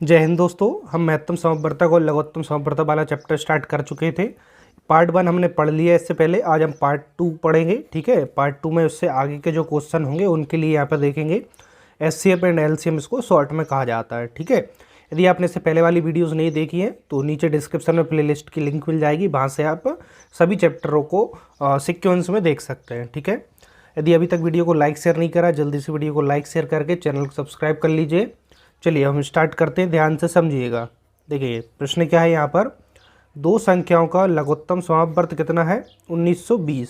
जय हिंद दोस्तों। हम महत्तम समवर्तक और लघुत्तम समवर्तक वाला चैप्टर स्टार्ट कर चुके थे। पार्ट 1 हमने पढ़ लिया इससे पहले। आज हम पार्ट 2 पढ़ेंगे। ठीक है, पार्ट 2 में उससे आगे के जो क्वेश्चन होंगे उनके लिए यहाँ पर देखेंगे। एचसीएफ एंड एलसीएम इसको शॉर्ट में कहा जाता है। ठीक है, यदि आपने इससे पहले वाली वीडियोज़ नहीं देखी हैं तो नीचे डिस्क्रिप्शन में प्लेलिस्ट की लिंक मिल जाएगी, वहाँ से आप सभी चैप्टरों को सिक्वेंस में देख सकते हैं। ठीक है, यदि अभी तक वीडियो को लाइक शेयर नहीं करा, जल्दी से वीडियो को लाइक शेयर करके चैनल को सब्सक्राइब कर लीजिए। चलिए हम स्टार्ट करते हैं, ध्यान से समझिएगा। देखिए प्रश्न क्या है यहाँ पर, दो संख्याओं का लघुत्तम समापवर्त कितना है 1920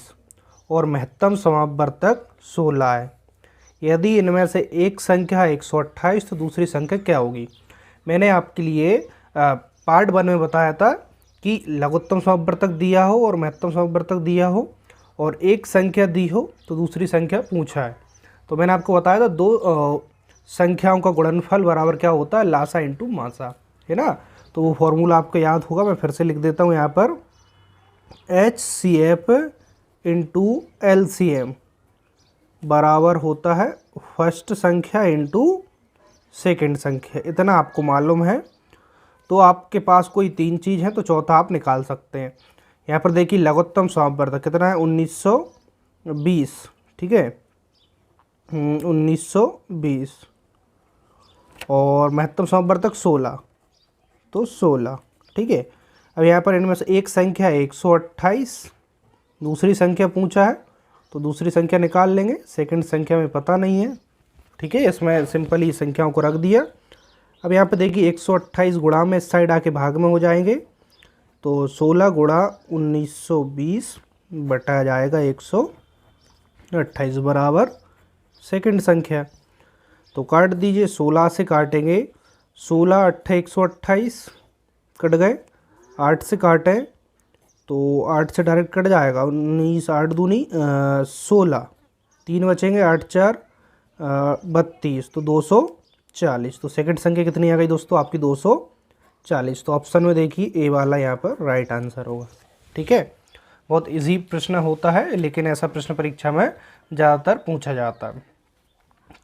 और महत्तम समापवर्तक 16 है। यदि इनमें से एक संख्या 128 तो दूसरी संख्या क्या होगी। मैंने आपके लिए पार्ट 1 में बताया था कि लघुत्तम समापवर्तक दिया हो और महत्तम समापवर्तक दिया हो और एक संख्या दी हो तो दूसरी संख्या पूछा है। तो मैंने आपको बताया था दो संख्याओं का गुणनफल बराबर क्या होता है, लासा इंटू मासा, है ना। तो वो फॉर्मूला आपको याद होगा, मैं फिर से लिख देता हूँ यहाँ पर। HCF इंटू LCM बराबर होता है फर्स्ट संख्या इंटू सेकेंड संख्या। इतना आपको मालूम है तो आपके पास कोई तीन चीज़ है तो चौथा आप निकाल सकते हैं। यहाँ पर देखिए लघुत्तम समापवर्तक कितना है 1920। ठीक है, 1920 और महत्तम समापवर्तक 16, तो 16। ठीक है, अब यहाँ पर इनमें से एक संख्या है 128, दूसरी संख्या पूछा है तो दूसरी संख्या निकाल लेंगे। सेकंड संख्या में पता नहीं है। ठीक है, इसमें सिंपली संख्याओं को रख दिया। अब यहाँ पे देखिए 128 गुणा में इस साइड आके भाग में हो जाएंगे, तो 16 गुणा 1920 बटा जाएगा 128 बराबर सेकंड संख्या। तो काट दीजिए, 16 से काटेंगे, 16 अट्ठे 128 कट गए, 8 से काटें तो 8 से डायरेक्ट कट जाएगा, 19 8 दूनी 16, 3 बचेंगे, 8 4 32, तो 240। तो सेकंड संख्या कितनी आ गई दोस्तों आपकी 240। तो ऑप्शन में देखिए ए वाला यहाँ पर राइट आंसर होगा। ठीक है, बहुत इजी प्रश्न होता है लेकिन ऐसा प्रश्न परीक्षा में ज़्यादातर पूछा जाता है।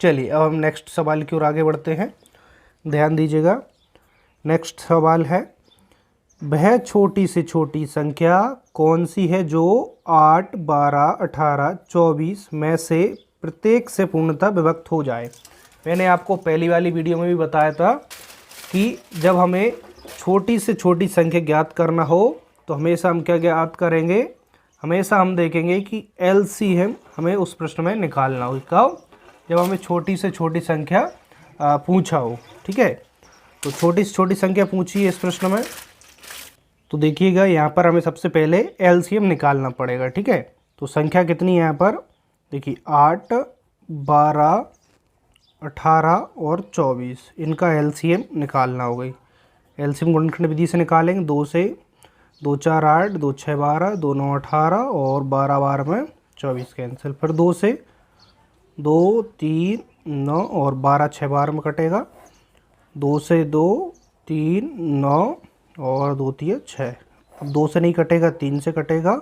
चलिए अब हम नेक्स्ट सवाल की ओर आगे बढ़ते हैं, ध्यान दीजिएगा। नेक्स्ट सवाल है, वह छोटी से छोटी संख्या कौन सी है जो 8 12 18 24 में से प्रत्येक से पूर्णतः विभक्त हो जाए। मैंने आपको पहली वाली वीडियो में भी बताया था कि जब हमें छोटी से छोटी संख्या ज्ञात करना हो तो हमेशा हम क्या ज्ञात करेंगे, हमेशा हम देखेंगे कि LCM हमें उस प्रश्न में निकालना हो। कब, जब हमें छोटी से छोटी संख्या पूछा हो। ठीक है, तो छोटी से छोटी संख्या पूछी है इस प्रश्न में, तो देखिएगा यहाँ पर हमें सबसे पहले LCM निकालना पड़ेगा। ठीक है, तो संख्या कितनी है यहाँ पर देखिए 8 12 18 और 24, इनका LCM निकालना हो गई। LCM गुणनखंड विधि से निकालेंगे, 2 से 2 4 8 2 6 12 2 9 18 और 12 12 में 24 कैंसिल, फिर 2 से 2 3 9 और 12 6 12 में कटेगा, 2 से 2 3 9 और 2 3 6। अब 2 से नहीं कटेगा, 3 से कटेगा,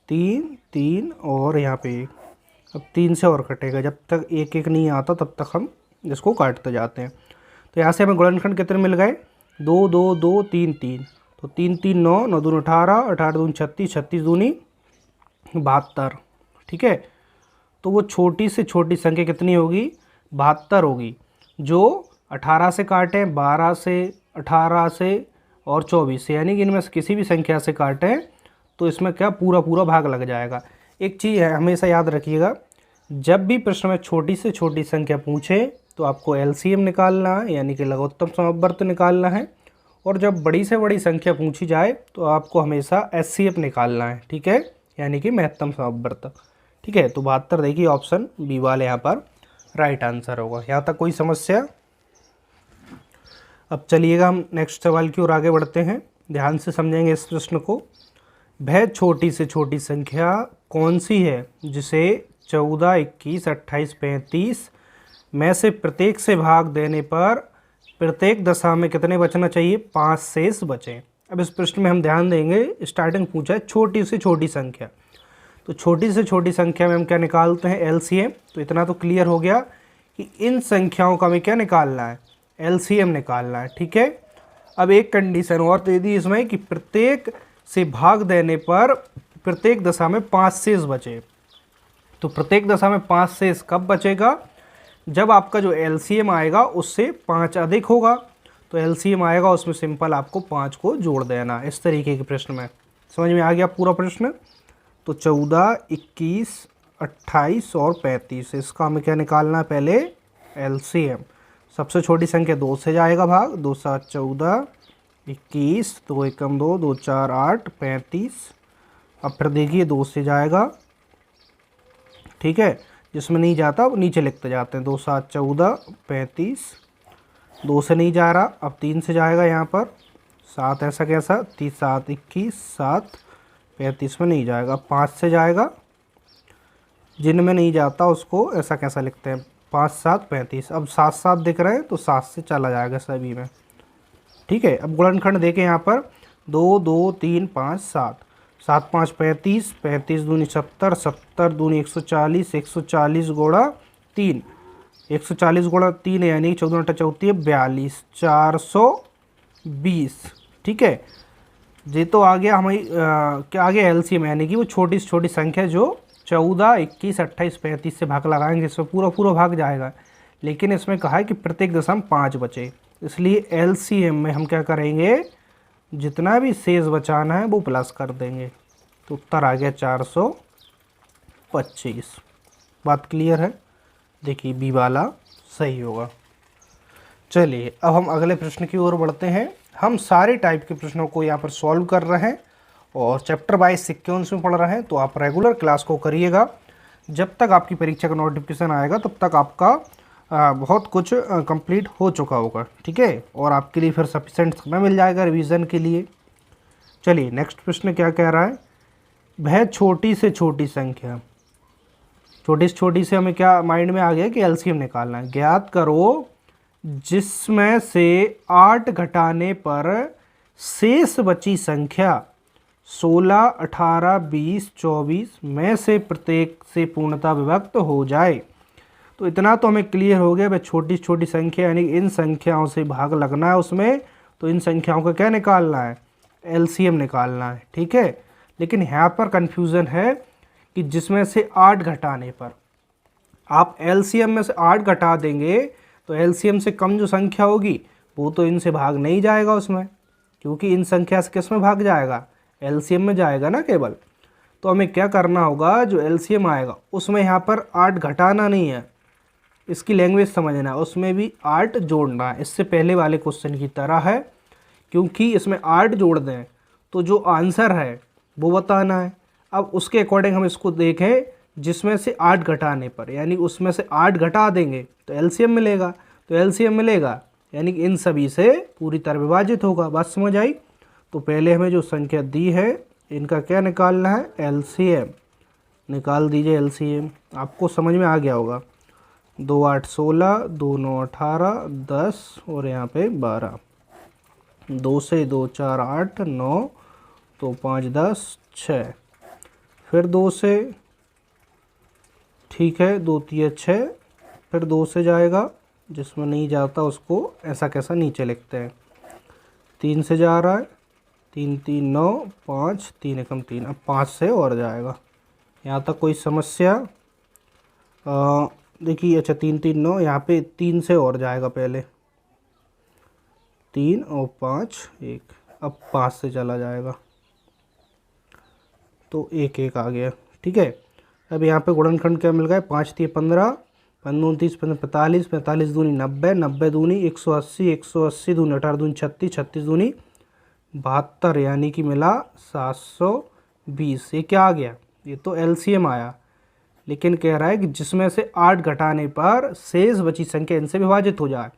3 3 और यहाँ पे 1। अब 3 से और कटेगा, जब तक एक एक नहीं आता तब तक हम इसको काटते जाते हैं। तो यहाँ से हमें गुणनखंड कितने मिल गए, 2 2 2 3 3, तो 3 3 9 9 दूनी 18 18 दूनी 36 36 दूनी 72। ठीक है, तो वो छोटी से छोटी संख्या कितनी होगी 72 होगी, जो 18 से काटें, 12 से 18 से और 24 से, यानी कि इनमें से किसी भी संख्या से काटें तो इसमें क्या पूरा पूरा भाग लग जाएगा। एक चीज़ है हमेशा याद रखिएगा, जब भी प्रश्न में छोटी से छोटी संख्या पूछे तो आपको LCM निकालना है, यानी कि लघुत्तम समवर्त निकालना है, और जब बड़ी से बड़ी संख्या पूछी जाए तो आपको हमेशा HCF निकालना है। ठीक है, यानी कि महत्तम समवर्त। ठीक है, तो 72 देखिए ऑप्शन बी वाले यहाँ पर राइट आंसर होगा। यहाँ तक कोई समस्या। अब चलिएगा हम नेक्स्ट सवाल की ओर आगे बढ़ते हैं, ध्यान से समझेंगे इस प्रश्न को। वह छोटी से छोटी संख्या कौन सी है जिसे 14 21 28 35 में से प्रत्येक से भाग देने पर प्रत्येक दशा में कितने बचना चाहिए, 5 शेष बचें। अब इस प्रश्न में हम ध्यान देंगे, स्टार्टिंग पूछा है छोटी से छोटी संख्या, तो छोटी से छोटी संख्या में हम क्या निकालते हैं LCM। तो इतना तो क्लियर हो गया कि इन संख्याओं का हमें क्या निकालना है एलसीएम निकालना है, ठीक है। अब एक कंडीशन और दे दी इसमें कि प्रत्येक से भाग देने पर प्रत्येक दशा में 5 शेष बचे। तो प्रत्येक दशा में 5 शेष कब बचेगा? जब आपका जो एलसीएम आएगा उससे 5 अधिक होगा। तो एलसीएम आएगा उसमें सिंपल आपको 5 को जोड़ देना, इस तरीके के प्रश्न में। समझ में आ गया पूरा प्रश्न? तो 14, 21, 28 और 35, इसका हमें क्या निकालना है? पहले एलसीएम। सबसे छोटी संख्या 2 से जाएगा भाग, 2 7 14, 21, 2 एकम 2, 2 4 8, 35। अब फिर देखिए 2 से जाएगा, ठीक है, जिसमें नहीं जाता वो नीचे लिखते जाते हैं। 2 7 14, 35, 2 से नहीं जा रहा। अब 3 से जाएगा यहाँ पर, 7 ऐसा कैसा, 30 7 21, 7 35 में नहीं जाएगा। 5 से जाएगा, जिनमें नहीं जाता उसको ऐसा कैसा लिखते हैं, 5 7 35। अब 7 7 दिख रहे हैं तो 7 से चला जाएगा सभी में, ठीक है। अब गुणनखंड देखें यहाँ पर, 2 2 3 5 7, 7 5 35, 35 दूनी 70, 70 दूनी 140, 140 गुणा 3, 140 गुणा 3 यानी 14 8 34 42, 420, ठीक है। ये तो आ गया हमारी क्या आ गया? एलसीएम, यानी कि वो छोटी से छोटी संख्या जो 14 21 28 35 से भाग लगाएंगे, इसमें पूरा पूरा भाग जाएगा। लेकिन इसमें कहा है कि प्रत्येक दशा में 5 बचे, इसलिए एलसीएम में हम क्या करेंगे? जितना भी शेष बचाना है वो प्लस कर देंगे। तो उत्तर आ गया 425। बात क्लियर है? देखिए बी वाला सही होगा। चलिए अब हम अगले प्रश्न की ओर बढ़ते हैं। हम सारे टाइप के प्रश्नों को यहाँ पर सॉल्व कर रहे हैं और चैप्टर वाइज सीक्वेंस में पढ़ रहे हैं। तो आप रेगुलर क्लास को करिएगा। जब तक आपकी परीक्षा का नोटिफिकेशन आएगा तब तक आपका बहुत कुछ कंप्लीट हो चुका होगा, ठीक है, और आपके लिए फिर सफिशेंट समय मिल जाएगा रिवीजन के लिए। चलिए नेक्स्ट प्रश्न क्या कह रहा है? वह छोटी से छोटी संख्या, छोटी से छोटी से हमें क्या माइंड में आ गया कि एलसीएम निकालना है। ज्ञात करो जिसमें से 8 घटाने पर शेष बची संख्या 16, 18, 20, 24 में से प्रत्येक से पूर्णतः विभक्त हो जाए। तो इतना तो हमें क्लियर हो गया, वह छोटी छोटी संख्या यानी इन संख्याओं से भाग लगना है उसमें। तो इन संख्याओं का क्या निकालना है? एलसीएम निकालना है, ठीक है। लेकिन यहाँ पर कन्फ्यूज़न है कि जिसमें से 8 घटाने पर, आप एलसीएम में से 8 घटा देंगे तो एलसीएम से कम जो संख्या होगी वो तो इनसे भाग नहीं जाएगा उसमें, क्योंकि इन संख्या से किस में भाग जाएगा? एलसीएम में जाएगा ना केवल। तो हमें क्या करना होगा? जो एलसीएम आएगा उसमें यहाँ पर 8 घटाना नहीं है, इसकी लैंग्वेज समझना है, उसमें भी 8 जोड़ना है। इससे पहले वाले क्वेश्चन की तरह है, क्योंकि इसमें 8 जोड़ दें तो जो आंसर है वो बताना है। अब उसके अकॉर्डिंग हम इसको देखें, जिसमें से 8 घटाने पर, यानी उसमें से 8 घटा देंगे तो एलसीएम मिलेगा। तो एलसीएम मिलेगा यानी कि इन सभी से पूरी तरह विभाजित होगा। बात समझ आई? तो पहले हमें जो संख्या दी है इनका क्या निकालना है? एलसीएम निकाल दीजिए। एलसीएम आपको समझ में आ गया होगा। 2 8 16, 2 9 18, 10 और यहाँ पे 12, 2 से 2 4 8 9, तो 5 10 6, फिर 2 से, ठीक है, 2 3 6, फिर 2 से जाएगा, जिसमें नहीं जाता उसको ऐसा कैसा नीचे लिखते हैं। 3 से जा रहा है, 3 3 9, 5 3 एकम 3, अब 5 से और जाएगा। यहाँ तक कोई समस्या? देखिए, अच्छा 3 3 9, यहाँ पे 3 से और जाएगा, पहले 3 और 5 1, अब 5 से चला जाएगा तो 1 1 आ गया, ठीक है। अब यहाँ पे गुणनखंड क्या मिल गया? 5 3 15, 15 30 45, 45 दूनी 90, 90 दूनी 180, 180 दूनी 18 दूनी 36, 36 दूनी 72, यानी कि मिला 720। ये क्या आ गया? ये तो एलसीएम आया, लेकिन कह रहा है कि जिसमें से 8 घटाने पर शेष बची संख्या इनसे विभाजित हो जाए।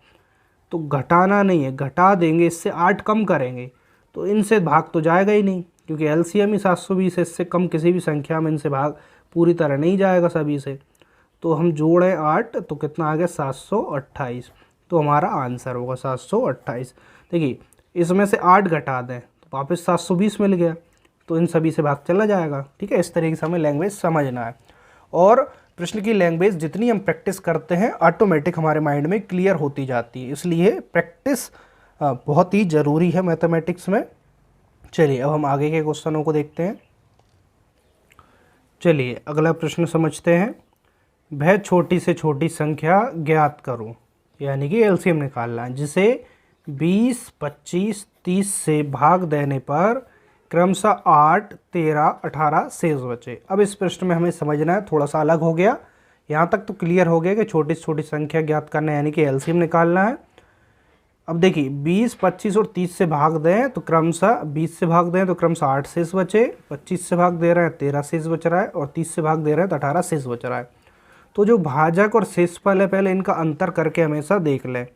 तो घटाना नहीं है, घटा देंगे, इससे 8 कम करेंगे तो इनसे भाग तो जाएगा ही नहीं, क्योंकि एलसीएम ही 720 है। इससे कम किसी भी संख्या में इनसे भाग पूरी तरह नहीं जाएगा सभी से। तो हम जोड़ें 8 तो कितना आ गया? 728। तो हमारा आंसर होगा 728। देखिए, इसमें से 8 घटा दें तो वापस 720 मिल गया, तो इन सभी से भाग चला जाएगा, ठीक है। इस तरीके से हमें लैंग्वेज समझना है। और प्रश्न की लैंग्वेज जितनी हम प्रैक्टिस करते हैं ऑटोमेटिक हमारे माइंड में क्लियर होती जाती है, इसलिए प्रैक्टिस बहुत ही ज़रूरी है मैथमेटिक्स में। चलिए अब हम आगे के क्वेश्चनों को देखते हैं। चलिए अगला प्रश्न समझते हैं। वह छोटी से छोटी संख्या ज्ञात करो, यानी कि एलसीएम निकालना है, जिसे 20, 25, 30 से भाग देने पर क्रमशः 8, 13, 18 शेष बचे। अब इस प्रश्न में हमें समझना है, थोड़ा सा अलग हो गया। यहाँ तक तो क्लियर हो गया कि छोटी से छोटी संख्या ज्ञात करना है, यानी कि एलसीएम निकालना है। अब देखिए 20, 25 और 30 से भाग दें तो क्रमशः 20 से भाग दें तो क्रमशः 8 शेष बचे, 25 से भाग दे रहे हैं 13 शेष बच रहा है, और 30 से भाग दे रहे हैं तो 18 शेष बच रहा है। तो जो भाजक और शेषफल है पहले इनका अंतर करके हमेशा देख लें।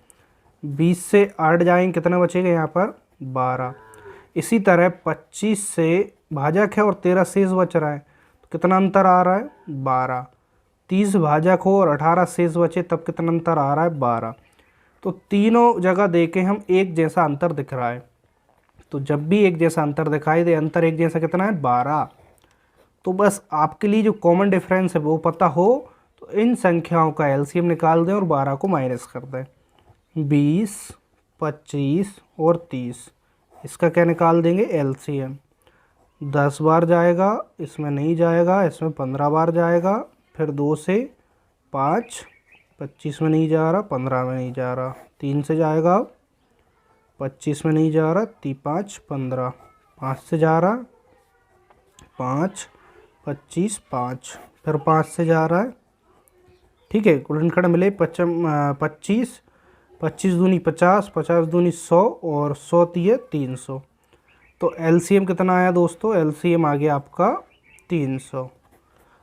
20 से 8 जाएंगे, कितना बचेगा यहाँ पर 12। इसी तरह 25 से भाजक है और 13 शेष बच रहा है, तो कितना अंतर आ रहा है 12। 30 भाजक हो और 18 शेष बचे, तब कितना अंतर आ रहा है 12। तो तीनों जगह देखें हम एक जैसा अंतर दिख रहा है, तो जब भी एक जैसा अंतर दिखाई दे, अंतर एक जैसा कितना है 12। तो बस आपके लिए जो कॉमन डिफरेंस है वो पता हो तो इन संख्याओं का एलसीएम निकाल दें और 12 को माइनस कर दें। 20, 25 और 30, इसका क्या निकाल देंगे एलसीएम। 10 बार जाएगा, इसमें नहीं जाएगा, इसमें 15 बार जाएगा, फिर 2 से 5, 25 में नहीं जा रहा, 15 में नहीं जा रहा, 3 से जाएगा, 25 में नहीं जा रहा, 5, 15, 5 से जा रहा, 5, 25, 5, फिर 5 से जा रहा है, ठीक है। गुणनखंड मिले 25, 25 दूनी 50, 50 दूनी 100 और 100 तिये 300। तो एलसीएम कितना आया दोस्तों, एलसीएम आ गया आपका 300।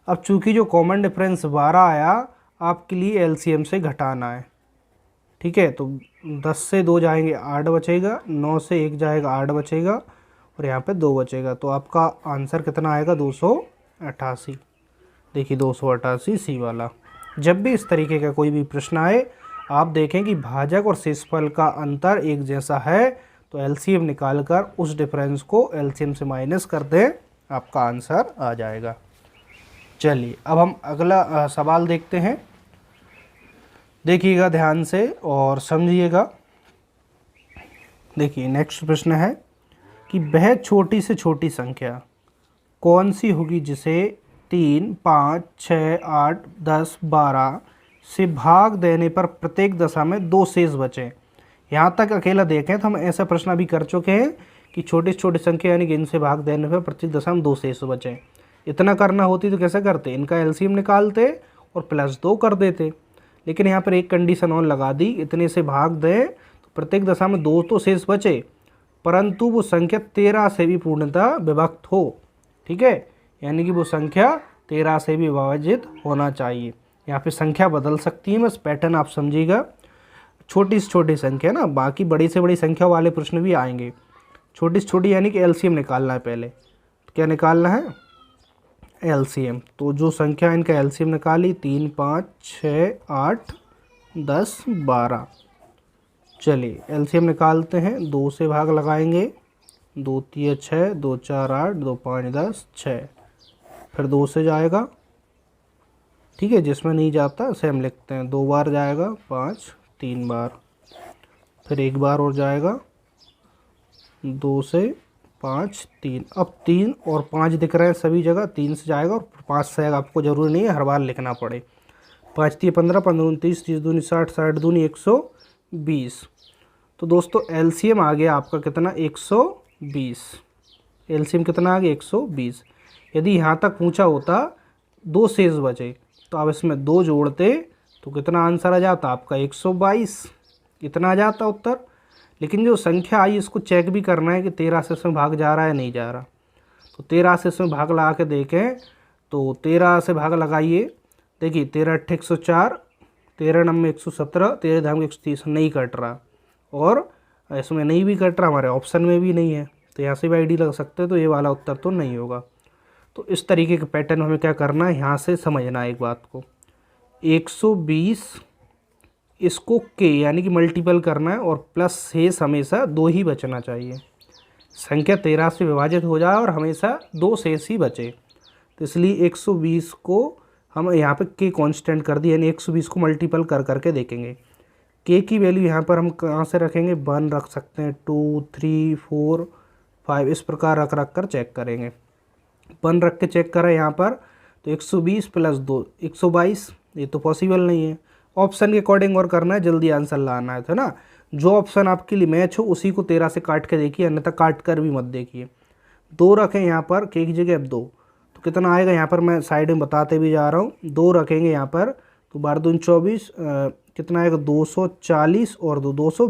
अब चूंकि जो कॉमन डिफरेंस 12 आया, आपके लिए एलसीएम से घटाना है, ठीक है। तो 10 से 2 जाएंगे 8 बचेगा, 9 से 1 जाएगा 8 बचेगा, और यहाँ पे 2 बचेगा। तो आपका आंसर कितना आएगा 288। देखिए 288 सी वाला। जब भी इस तरीके का कोई भी प्रश्न आए, आप देखें कि भाजक और शेषफल का अंतर एक जैसा है, तो एलसीएम निकालकर उस डिफरेंस को एलसीएम से माइनस कर दें, आपका आंसर आ जाएगा। चलिए अब हम अगला सवाल देखते हैं। देखिएगा ध्यान से और समझिएगा। देखिए नेक्स्ट प्रश्न है कि वह छोटी से छोटी संख्या कौन सी होगी जिसे 3, 5, 6, 8, 10, 12 से भाग देने पर प्रत्येक दशा में 2 शेष बचे। यहाँ तक अकेला देखें तो हम ऐसा प्रश्न अभी कर चुके हैं कि छोटी से छोटी संख्या यानी कि इनसे भाग देने पर प्रत्येक दशा में 2 शेष बचे। इतना करना होती तो कैसे करते, इनका एलसीएम निकालते और +2 कर देते। लेकिन यहाँ पर एक कंडीशन और लगा दी, इतने से भाग दें तो प्रत्येक दशा में 2 तो शेष बचे, परंतु वो संख्या 13 से भी पूर्णतः विभक्त हो, ठीक है। यानी कि वो संख्या 13 से भी विभाजित होना चाहिए। यहाँ पे संख्या बदल सकती है, बस पैटर्न आप समझिएगा। छोटी से छोटी संख्या ना, बाकी बड़ी से बड़ी संख्या वाले प्रश्न भी आएंगे। छोटी से छोटी यानी कि एलसीएम निकालना है पहले। तो क्या निकालना है एलसीएम। तो जो संख्या इनका एलसीएम निकाली 3, 5, 6, 8, 10, 12। चलिए एलसीएम निकालते हैं। 2 से भाग लगाएंगे, 2 3 6, 2 4 8, 2 5 10, 6, फिर 2 से जाएगा, ठीक है। जिसमें नहीं जाता उसे हम लिखते हैं 2 बार जाएगा, 5, 3 बार, फिर 1 बार और जाएगा, 2 से 5, 3। अब 3 और 5 दिख रहे हैं सभी जगह, 3 से जाएगा और 5 से आएगा। आपको ज़रूरी नहीं है हर बार लिखना पड़े। 5 3 15, 15 29, 30 दूनी 60, 60 दूनी 120। तो दोस्तों एलसीएम आ गया आपका कितना 120। एलसीएम कितना आ गया 120। यदि यहाँ तक पूछा होता 2 शेष बचे, तो आप इसमें 2 जोड़ते तो कितना आंसर आ जाता आपका 122। इतना आ जाता उत्तर। लेकिन जो संख्या आई इसको चेक भी करना है कि 13 से इसमें भाग जा रहा है नहीं जा रहा। तो 13 से इसमें भाग लगा के देखें, तो 13 से भाग लगाइए। देखिए 13 8 104, 13 9 117, 13 धाम 130, नहीं कट रहा, और इसमें नहीं भी कट रहा, हमारे ऑप्शन में भी नहीं है, तो यहाँ से भी आईडी लग सकते हैं। तो ये वाला उत्तर तो नहीं होगा। तो इस तरीके के पैटर्न हमें क्या करना है, यहाँ से समझना है एक बात को। 120 इसको के यानी कि मल्टीपल करना है, और प्लस शेष हमेशा 2 ही बचना चाहिए। संख्या 13 से विभाजित हो जाए और हमेशा 2 शेष ही बचे। तो इसलिए 120 को हम यहाँ पे के कांस्टेंट कर दिए, यानी 120 को मल्टीपल कर करके देखेंगे। के की वैल्यू यहाँ पर हम कहाँ से रखेंगे, 1 रख सकते हैं, 2 3 4 5 इस प्रकार रख रख कर चेक करेंगे। 1 रख के चेक करा यहाँ पर तो 120 प्लस 2 122, ये तो पॉसिबल नहीं है। ऑप्शन के अकॉर्डिंग और करना है, जल्दी आंसर लाना है, तो ना जो ऑप्शन आपके लिए मैच हो उसी को 13 से काट के देखिए, अन्यथा काट कर भी मत देखिए। 2 रखें यहाँ पर, के की जगह अब 2, तो कितना आएगा यहाँ पर मैं साइड में बताते भी जा रहा हूँ। 2 रखेंगे यहाँ पर तो 12 दूनी 24, कितना आएगा 240 और 242। तो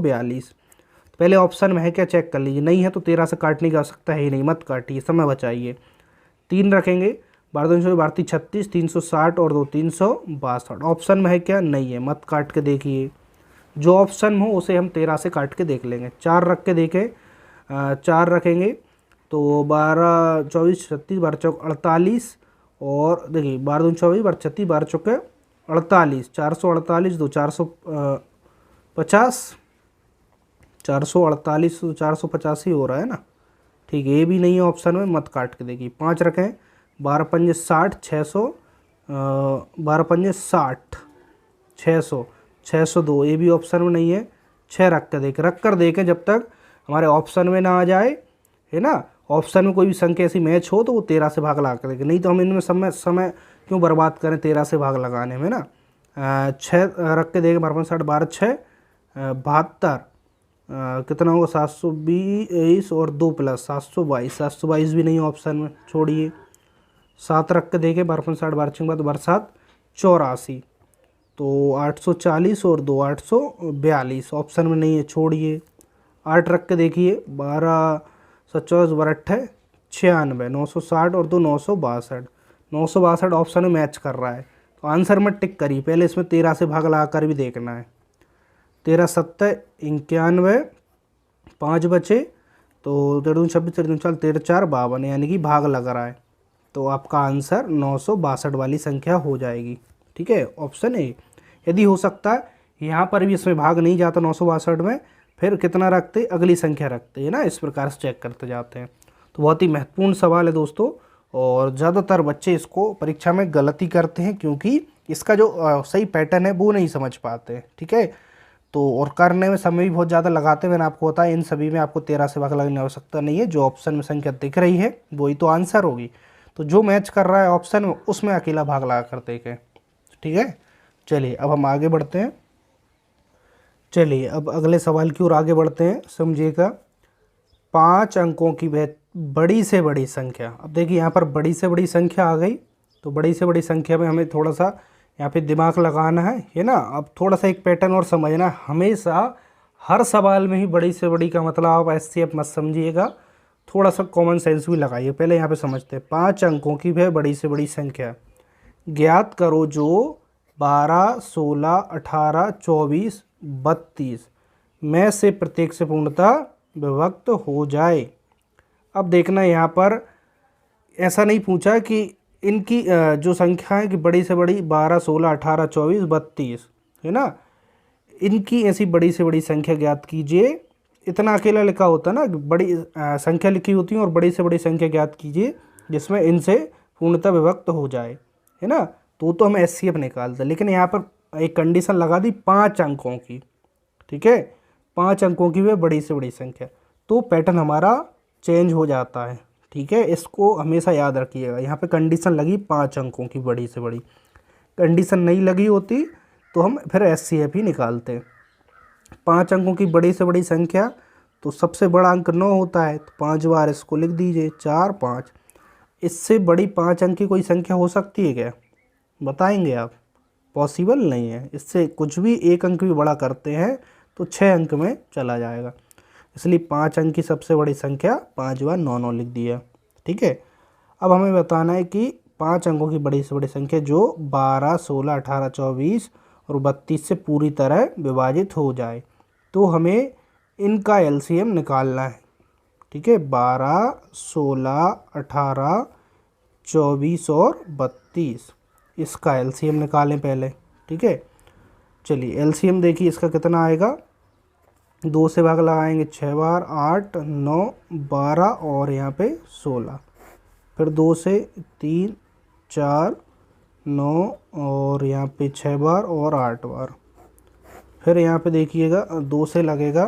पहले ऑप्शन में है क्या चेक कर लीजिए, नहीं है तो 13 से काटने का सकता है ही नहीं, मत काटिए, समय बचाइए। 3 रखेंगे, 12 दूनी 36, 360 और 2 362। ऑप्शन में है क्या, नहीं है, मत काट के देखिए, जो ऑप्शन हो उसे हम 13 से काट के देख लेंगे। 4 रख के देखें, 4 रखेंगे तो 12 24 36 12 चौक 48 और देखिए 12 दूनी 24 12 36 12 चौक 48, 448 दो 450, 448 तो 450 ही हो रहा है ना, ठीक है, ये भी नहीं है ऑप्शन में, मत काट के देखिए। 5 रखें, 12 पंजे 60 600, 12 पंजे 60 600 602, ये भी ऑप्शन में नहीं है। 6 रख कर देखें जब तक हमारे ऑप्शन में ना आ जाए, है ना। ऑप्शन में कोई भी संख्या ऐसी मैच हो तो वो 13 से भाग लगा कर देखें, नहीं तो हम इनमें समय क्यों बर्बाद करें 13 से भाग लगाने में ना। 6 रख के देखें, 12 60 12 6 72, कितना होगा 720 और 2 प्लस 722, 722 भी नहीं ऑप्शन में, छोड़िए। 7 रख के देखें, 12 60 12 6 12 7 84, तो 840 और 2 842, ऑप्शन में नहीं है, छोड़िए। 8 रख के देखिए, 12 27 12 8 96, 960 और 2 962, 962 ऑप्शन में मैच कर रहा है, तो आंसर में टिक करिए। पहले इसमें 13 से भाग लगा कर भी देखना है। 13 7 91, 5 बचे तो 13 26 13 40 13 4 52, यानी कि भाग लग रहा है, तो आपका आंसर 962 वाली संख्या हो जाएगी, ठीक है, ऑप्शन ए। यदि हो सकता है यहाँ पर भी इसमें भाग नहीं जाता 962 में, फिर कितना रखते, अगली संख्या रखते हैं ना, इस प्रकार से चेक करते जाते हैं। तो बहुत ही महत्वपूर्ण सवाल है दोस्तों, और ज़्यादातर बच्चे इसको परीक्षा में गलती करते हैं, क्योंकि इसका जो सही पैटर्न है वो नहीं समझ पाते हैं, ठीक है। तो और करने में समय भी बहुत ज़्यादा लगाते हैं, मैंने आपको बताया इन सभी में आपको 13 से भाग लगाने की आवश्यकता नहीं है, जो ऑप्शन में संख्या दिख रही है वही तो आंसर होगी। तो जो मैच कर रहा है ऑप्शन में उसमें अकेला भाग लगा कर देखें, ठीक है। चलिए अब हम आगे बढ़ते हैं, चलिए अब अगले सवाल की ओर आगे बढ़ते हैं, समझिएगा। 5 अंकों की वह बड़ी से बड़ी संख्या, अब देखिए यहाँ पर बड़ी से बड़ी संख्या आ गई, तो बड़ी से बड़ी संख्या में हमें थोड़ा सा यहाँ पे दिमाग लगाना है ना। अब थोड़ा सा एक पैटर्न और समझना है, हमेशा हर सवाल में ही बड़ी से बड़ी का मतलब आप ऐसे मत समझिएगा, थोड़ा सा कॉमन सेंस भी लगाइए। पहले यहाँ पे समझते हैं, 5 अंकों की वह बड़ी से बड़ी संख्या ज्ञात करो जो 12 16 18 24 32 में से प्रत्येक से पूर्णतः विभक्त हो जाए। अब देखना यहाँ पर ऐसा नहीं पूछा कि इनकी जो संख्या है कि बड़ी से बड़ी 12 16 18 24 32 है ना, इनकी ऐसी बड़ी से बड़ी संख्या ज्ञात कीजिए, इतना अकेला लिखा होता है ना, बड़ी संख्या लिखी होती है और बड़ी से बड़ी संख्या ज्ञात कीजिए जिसमें इनसे पूर्णतः विभक्त हो जाए, है ना। तो हम एचसीएफ निकालते, लेकिन यहाँ पर एक कंडीशन लगा दी 5 अंकों की, ठीक है, 5 अंकों की वह बड़ी से बड़ी संख्या, तो पैटर्न हमारा चेंज हो जाता है, ठीक है। इसको हमेशा याद रखिएगा, यहाँ पे कंडीशन लगी 5 अंकों की बड़ी से बड़ी, कंडीशन नहीं लगी होती तो हम फिर एचसीएफ ही निकालते। 5 अंकों की बड़ी से बड़ी संख्या, तो सबसे बड़ा अंक 9 होता है, तो 5 बार इसको लिख दीजिए, 4 5। इससे बड़ी 5 अंक की कोई संख्या हो सकती है क्या, बताएंगे आप, पॉसिबल नहीं है। इससे कुछ भी एक अंक भी बड़ा करते हैं तो 6 अंक में चला जाएगा, इसलिए 5 अंक की सबसे बड़ी संख्या 5 बार 9 9 लिख दिया, ठीक है। अब हमें बताना है कि 5 अंकों की बड़ी से बड़ी संख्या जो 12 16 18 24 और 32 से पूरी तरह विभाजित हो जाए, तो हमें इनका एलसीएम निकालना है, ठीक है। 12 16 18 24 और 32, इसका एलसीएम निकालें पहले, ठीक है। चलिए एलसीएम देखिए इसका कितना आएगा, 2 से भाग लगाएंगे 6 बार, 8 9 12 और यहाँ पे 16, फिर 2 से 3 4 9 और यहाँ पे 6 बार और 8 बार। फिर यहाँ पे देखिएगा 2 से लगेगा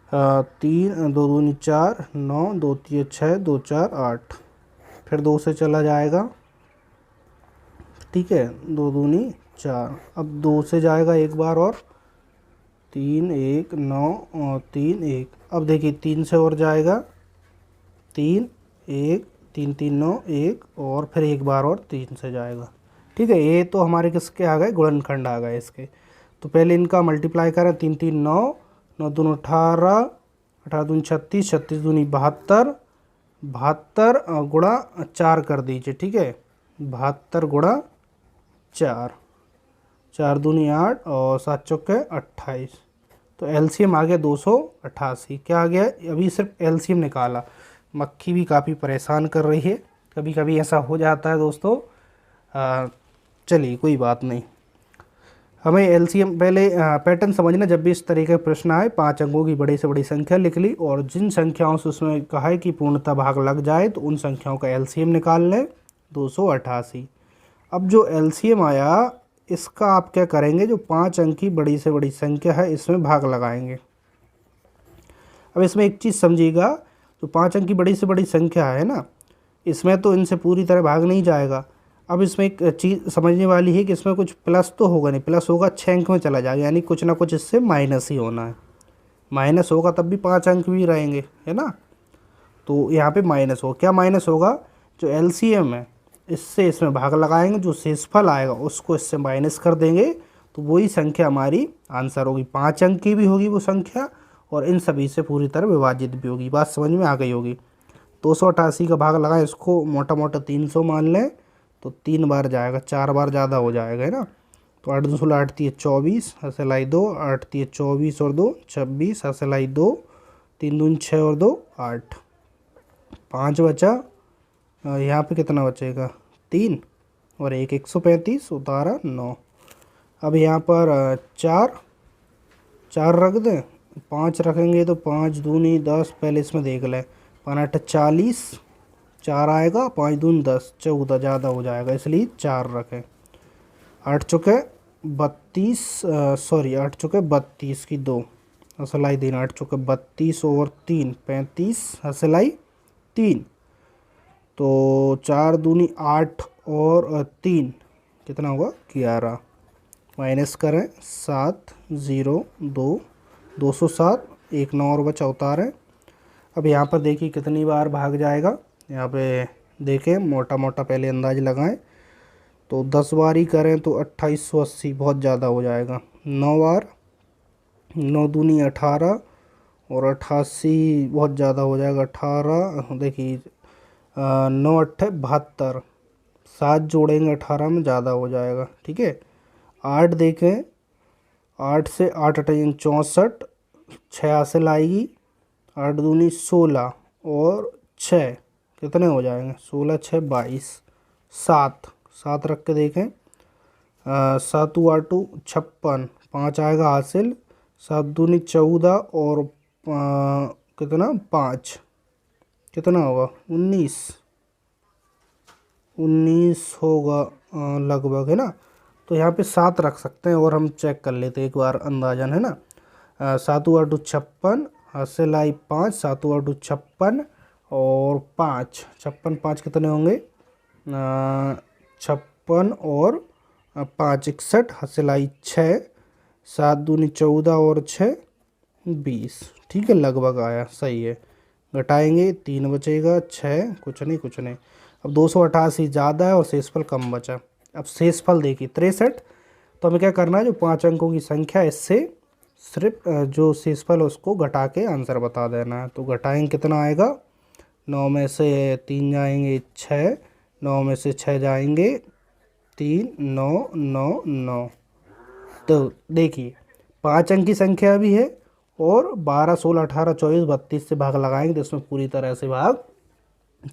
3, 2 दूनी 4, 9, 2 3 6, 2 4 8। फिर 2 से चला जाएगा, ठीक है, 2 दूनी 4। अब 2 से जाएगा एक बार और 3 1 9 और 3 1। अब देखिए 3 से और जाएगा 3 1 3 3 9 1 और फिर एक बार और 3 से जाएगा, ठीक है। ये तो हमारे किसके आ गए, गुणनखंड आ गए इसके। तो पहले इनका मल्टीप्लाई करें, 3 3 9, 9 दूनी 18, 18 दूनी 36, 36 दूनी 72, 72 गुणा 4 कर दीजिए, ठीक है। 72 गुणा 4, 4 दूनी 8 और 7 चौके 28। तो एलसीएम आ गया 288। क्या आ गया, अभी सिर्फ एलसीएम निकाला। मक्खी भी काफ़ी परेशान कर रही है, कभी कभी ऐसा हो जाता है दोस्तों। चलिए कोई बात नहीं। हमें एलसीएम पहले पैटर्न समझना, जब भी इस तरह का प्रश्न आए 5 अंकों की बड़ी से बड़ी संख्या लिख ली और जिन संख्याओं से उसमें कहा है कि पूर्णतः भाग लग जाए तो उन संख्याओं का एलसीएम निकाल लें, 288। अब जो एलसीएम आया इसका आप क्या करेंगे, जो 5 अंक की बड़ी से बड़ी संख्या है इसमें भाग लगाएंगे। अब इसमें एक चीज़ समझिएगा, जो 5 अंक की बड़ी से बड़ी संख्या है ना, इसमें तो इनसे पूरी तरह भाग नहीं जाएगा। अब इसमें एक चीज़ समझने वाली है कि इसमें कुछ प्लस तो होगा नहीं, प्लस होगा 6 अंक में चला जाएगा, यानी कुछ ना कुछ इससे माइनस ही होना है। माइनस होगा तब भी 5 अंक भी रहेंगे, है ना। तो यहाँ पे माइनस हो, क्या माइनस होगा, जो एलसीएम है इससे इसमें भाग लगाएंगे, जो शेषफल आएगा उसको इससे माइनस कर देंगे, तो वही संख्या हमारी आंसर होगी। 5 अंक की भी होगी वो संख्या और इन सभी से पूरी तरह विभाजित भी होगी। बात समझ में आ गई होगी। 288 का भाग लगाएं, इसको मोटा मोटा 300 मान लें, तो 3 बार जाएगा, 4 बार ज़्यादा हो जाएगा, है ना। तो 8 2 16 8 3 24, हसलाई 2, 8 3 24 और 2 26, हसलाई 2, 3 दूनी 6 और 2 8, 5 बचा। यहाँ पे कितना बचेगा, 3 और 1 135, उतारा 9। अब यहाँ पर 4 रख दें, 5 रखेंगे तो 5 दूनी 10, पहले इसमें देख लें, 5 8 40, 4 आएगा, 5 दूनी 10, 14 ज़्यादा हो जाएगा इसलिए 4 रखें। 8 चुके 32, सॉरी 8 चुके 32 की 2, हसलाई 3, 8 चुके 32 और 3 35, हसलाई 3। तो 4 दूनी 8 और 3 कितना होगा, 11। माइनस करें, 7 0 2, 207, 1 9 और बचा, उतारें। अब यहाँ पर देखिए कितनी बार भाग जाएगा, यहाँ पे देखें, मोटा मोटा पहले अंदाज लगाएं, तो 10 बार ही करें तो 2880 बहुत ज़्यादा हो जाएगा। 9 बार, 9 दूनी 18 और 88 बहुत ज़्यादा हो जाएगा। 18 देखिए 9 8 72, 7 जोड़ेंगे 18 में, ज़्यादा हो जाएगा, ठीक है। 8 देखें, 8 से 8 8 64, 6 से लाएगी, 8 दूनी 16 और 6 कितने हो जाएंगे, 16 6 22, 7 रख के देखें, 7 8 56, 5 आएगा हासिल, 7 दूनी 14 और कितना 5, कितना होगा 19 होगा लगभग, है ना। तो यहाँ पे 7 रख सकते हैं और हम चेक कर लेते हैं एक बार अंदाजन, है ना। 7 8 56, हासिल आई 5, 7 8 56 और 5, 56 5 कितने होंगे, 56 और 5 61, हासिल आई 6, 7 दूनी 14 और 6 20, ठीक है, लगभग आया, सही है। घटाएंगे 3 बचेगा, 6 कुछ नहीं। अब 288 ज़्यादा है और शेषफल कम बचा। अब शेषफल देखिए 63। तो हमें क्या करना है, जो 5 अंकों की संख्या है इससे सिर्फ जो शेषफल है उसको घटा के आंसर बता देना है। तो घटाएंगे कितना आएगा, 9 में से 3 जाएंगे 6, 9 में से 6 जाएंगे 3, 9 9 9। तो देखिए 5 अंक की संख्या भी है और 12 16 18 24 32 से भाग लगाएंगे तो इसमें पूरी तरह से भाग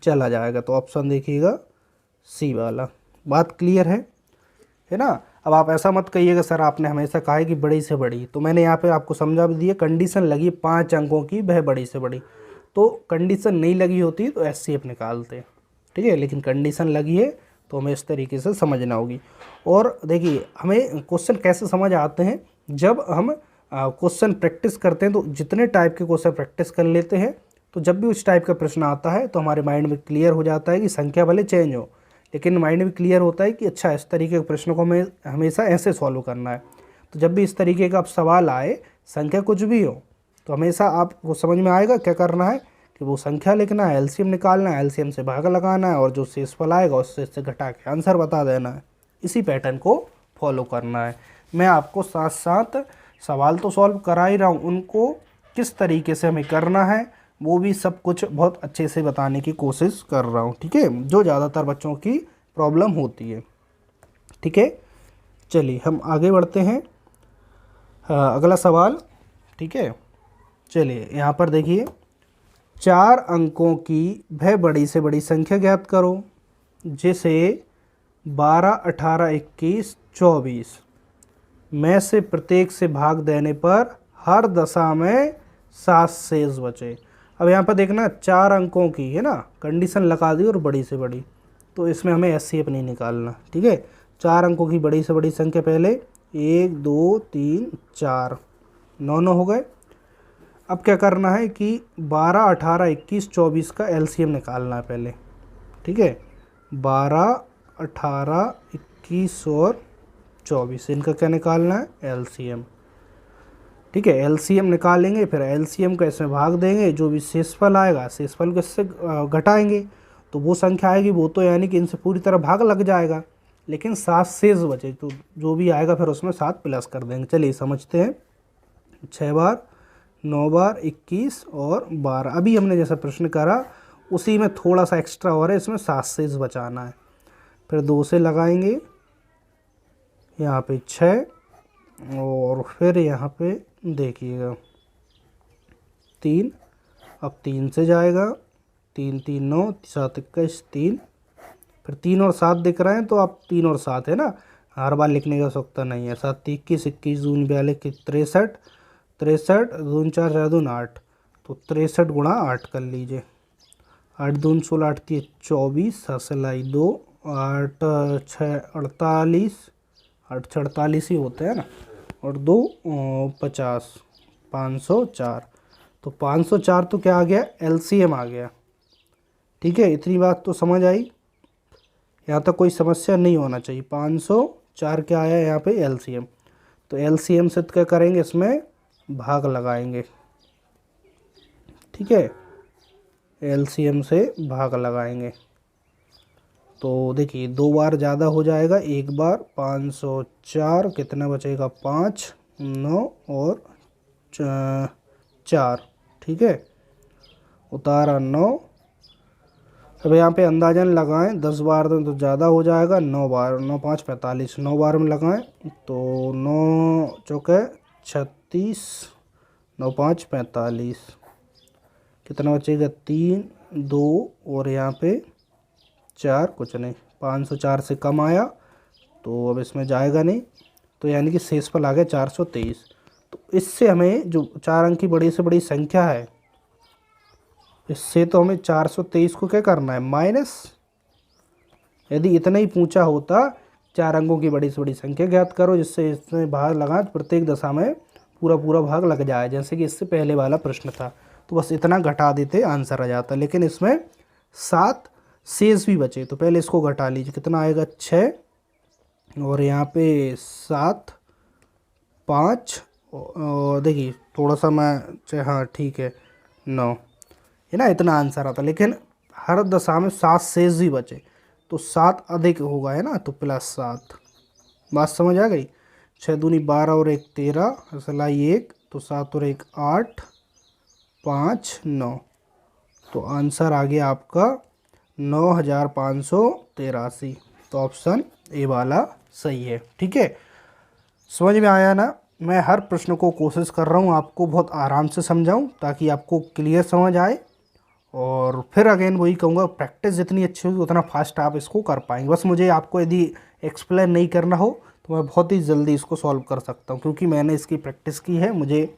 चला जाएगा। तो ऑप्शन देखिएगा सी वाला। बात क्लियर है ना। अब आप ऐसा मत कहिएगा सर आपने हमेशा कहा है कि बड़ी से बड़ी, तो मैंने यहाँ पे आपको समझा भी दिया, कंडीशन लगी 5 अंकों की वह बड़ी से बड़ी। तो कंडीशन नहीं लगी होती तो एचसीएफ निकालते, ठीक है, लेकिन कंडीशन लगी है तो हमें इस तरीके से समझना होगी। और देखिए हमें क्वेश्चन कैसे समझ आते हैं, जब हम क्वेश्चन प्रैक्टिस करते हैं तो जितने टाइप के क्वेश्चन प्रैक्टिस कर लेते हैं तो जब भी उस टाइप का प्रश्न आता है तो हमारे माइंड में क्लियर हो जाता है कि संख्या भले चेंज हो लेकिन माइंड में क्लियर होता है कि अच्छा इस तरीके के प्रश्नों को हमें हमेशा ऐसे सॉल्व करना है। तो जब भी इस तरीके का आप सवाल आए, संख्या कुछ भी हो, तो हमेशा आपको समझ में आएगा क्या करना है कि वो संख्या लिखना है, एलसीएम निकालना है, एलसीएम से भाग लगाना है और जो शेषफल आएगा उससे इससे घटा के आंसर बता देना है। इसी पैटर्न को फॉलो करना है। मैं आपको साथ साथ सवाल तो सॉल्व करा ही रहा हूँ, उनको किस तरीके से हमें करना है वो भी सब कुछ बहुत अच्छे से बताने की कोशिश कर रहा हूँ, ठीक है, जो ज़्यादातर बच्चों की प्रॉब्लम होती है। ठीक है, चलिए हम आगे बढ़ते हैं। अगला सवाल, ठीक है, चलिए यहाँ पर देखिए 4 अंकों की वह बड़ी से बड़ी संख्या ज्ञात करो जिसे 12, 18, 21, 24 में से प्रत्येक से भाग देने पर हर दशा में 7 शेष बचे। अब यहाँ पर देखना 4 अंकों की है ना, कंडीशन लगा दी और बड़ी से बड़ी, तो इसमें हमें एचसीएफ नहीं निकालना, ठीक है। 4 अंकों की बड़ी से बड़ी संख्या पहले 1, 2, 3, 4, 9 हो गए। अब क्या करना है कि 12, 18, 21, 24 का एलसीएम निकालना है पहले, ठीक है। 12, 18, 21 और 24 इनका क्या निकालना है, एलसीएम, ठीक है। एलसीएम निकालेंगे, फिर एलसीएम का इसमें भाग देंगे, जो भी शेषफल आएगा शेषफल को इससे घटाएंगे तो वो संख्या आएगी, वो तो यानी कि इनसे पूरी तरह भाग लग जाएगा, लेकिन 7 शेष बचे तो जो भी आएगा फिर उसमें 7 प्लस कर देंगे। चलिए समझते हैं। 6 बार, 9 बार, 21 और 12। अभी हमने जैसा प्रश्न करा उसी में थोड़ा सा एक्स्ट्रा और है, इसमें 7 शेष बचाना है। फिर 2 से लगाएंगे, यहाँ पे 6 और फिर यहाँ पे देखिएगा 3। अब 3 से जाएगा, 3, 3, 9, 7, 21, 3, फिर 3 और 7 दिख रहे हैं तो अब 3 और 7 है ना, हर बार लिखने की आवश्यकता नहीं है। 7, 21, 21, 2, 42, 63, 63, 2, 4, 4, 2, 8, तो 63 गुणा 8 कर लीजिए। 8, 2, 16, 8, 3, 24, 7 सिलाई 2, 8, 6, 48, 8, 6, 48 ही होते हैं ना, और 2, 50, 504, तो 504 तो क्या आ गया, एलसीएम आ गया, ठीक है। इतनी बात तो समझ आई, यहाँ तक कोई समस्या नहीं होना चाहिए। 504 क्या आया यहाँ पे, एलसीएम, तो एलसीएम से क्या करेंगे, इसमें भाग लगाएंगे, ठीक है, एलसीएम से भाग लगाएंगे तो देखिए 2 बार ज़्यादा हो जाएगा, 1 बार 504, कितना बचेगा 5, 9 और 4, ठीक है, उतारा 9। अब यहाँ पे अंदाजन लगाएं, 10 बार तो ज़्यादा हो जाएगा, 9 बार, 9, 5, 45, 9 बार में लगाएं तो 9 चौके 36, 9, 5, 45, कितना बचेगा 3, 2 और यहाँ पे 4, कुछ नहीं, 504 से कम आया तो अब इसमें जाएगा नहीं, तो यानी कि शेषफल आ गया 423। तो इससे हमें जो 4 अंक की बड़ी से बड़ी संख्या है, इससे तो हमें 423 को क्या करना है, माइनस। यदि इतना ही पूछा होता 4 अंकों की बड़ी से बड़ी संख्या ज्ञात करो जिससे इसमें भाग लगा, प्रत्येक दशा में पूरा पूरा भाग लग जाए, जैसे कि इससे पहले वाला प्रश्न था, तो बस इतना घटा देते आंसर आ जाता। लेकिन इसमें 7 शेष भी बचे, तो पहले इसको घटा लीजिए, कितना आएगा 6 और यहाँ पे 7, 5 और देखिए थोड़ा सा मैं, हाँ ठीक है 9 है ना, इतना आंसर आता। लेकिन हर दशा में 7 शेष भी बचे तो 7 अधिक होगा है ना, तो +7। बात समझ आ गई। 6 दूनी 12 और 1 13, सिलाई 1, तो 7 और 1 8, 5, 9, तो आंसर आ गया आपका 9583। तो ऑप्शन ए वाला सही है, ठीक है। समझ में आया ना। मैं हर प्रश्न को कोशिश कर रहा हूँ आपको बहुत आराम से समझाऊँ ताकि आपको क्लियर समझ आए, और फिर अगेन वही कहूँगा, प्रैक्टिस जितनी अच्छी होगी उतना फास्ट आप इसको कर पाएंगे। बस मुझे आपको यदि एक्सप्लेन नहीं करना हो तो मैं बहुत ही जल्दी इसको सॉल्व कर सकता हूँ, क्योंकि मैंने इसकी प्रैक्टिस की है, मुझे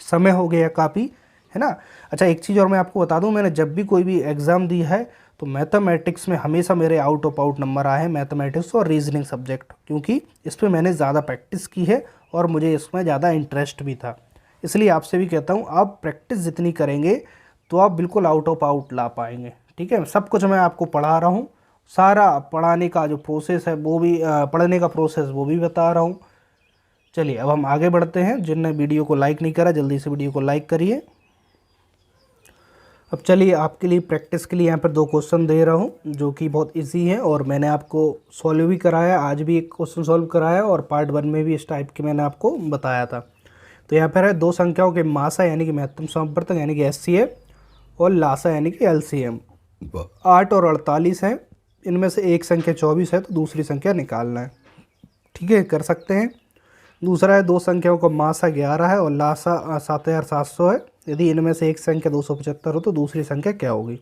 समय हो गया काफ़ी, है ना। अच्छा एक चीज़ और मैं आपको बता दूं, मैंने जब भी कोई भी एग्ज़ाम दी है तो मैथमेटिक्स में हमेशा मेरे आउट ऑफ आउट नंबर आए हैं मैथमेटिक्स और रीजनिंग सब्जेक्ट, क्योंकि इस पर मैंने ज़्यादा प्रैक्टिस की है और मुझे इसमें ज़्यादा इंटरेस्ट भी था। इसलिए आपसे भी कहता हूँ, आप प्रैक्टिस जितनी करेंगे तो आप बिल्कुल आउट ऑफ आउट ला पाएंगे। ठीक है, सब कुछ मैं आपको पढ़ा रहा हूँ, सारा पढ़ाने का जो प्रोसेस है वो भी पढ़ने का प्रोसेस वो भी बता रहा हूँ। चलिए अब हम आगे बढ़ते हैं। जिनने वीडियो को लाइक नहीं करा जल्दी से वीडियो को लाइक करिए। अब चलिए आपके लिए प्रैक्टिस के लिए यहाँ पर 2 क्वेश्चन दे रहा हूँ जो कि बहुत इजी है और मैंने आपको सॉल्व भी कराया, आज भी एक क्वेश्चन सॉल्व कराया और पार्ट 1 में भी इस टाइप के मैंने आपको बताया था। तो यहाँ पर है 2 संख्याओं के मासा यानी कि महत्तम समवर्तक यानी कि एचसीएफ और लासा यानी कि एलसीएम 8 और 48 है। इनमें से एक संख्या 24 है तो दूसरी संख्या निकालना है। ठीक है, कर सकते हैं। दूसरा है 2 संख्याओं का मासा 11 है और लासा 7700 है। यदि इनमें से एक संख्या 275 हो तो दूसरी संख्या क्या होगी।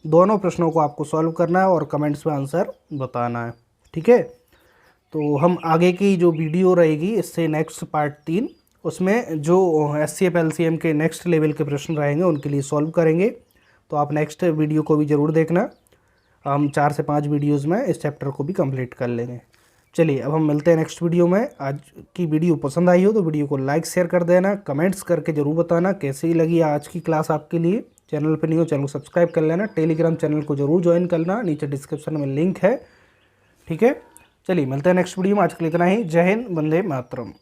दोनों प्रश्नों को आपको सॉल्व करना है और कमेंट्स में आंसर बताना है। ठीक है, तो हम आगे की जो वीडियो रहेगी इससे नेक्स्ट पार्ट 3 उसमें जो एचसीएफ एलसीएम के नेक्स्ट लेवल के प्रश्न रहेंगे उनके लिए सॉल्व करेंगे। तो आप नेक्स्ट वीडियो को भी ज़रूर देखना। हम 4 से 5 वीडियोज़ में इस चैप्टर को भी कंप्लीट कर लेंगे। चलिए अब हम मिलते हैं नेक्स्ट वीडियो में। आज की वीडियो पसंद आई हो तो वीडियो को लाइक शेयर कर देना, कमेंट्स करके ज़रूर बताना कैसी लगी आज की क्लास आपके लिए। चैनल पर नहीं हो चैनल को सब्सक्राइब कर लेना, टेलीग्राम चैनल को ज़रूर ज्वाइन करना, नीचे डिस्क्रिप्शन में लिंक है। ठीक है, चलिए मिलते हैं नेक्स्ट वीडियो में। आज के लिए इतना ही। जय हिंद, वंदे मातरम।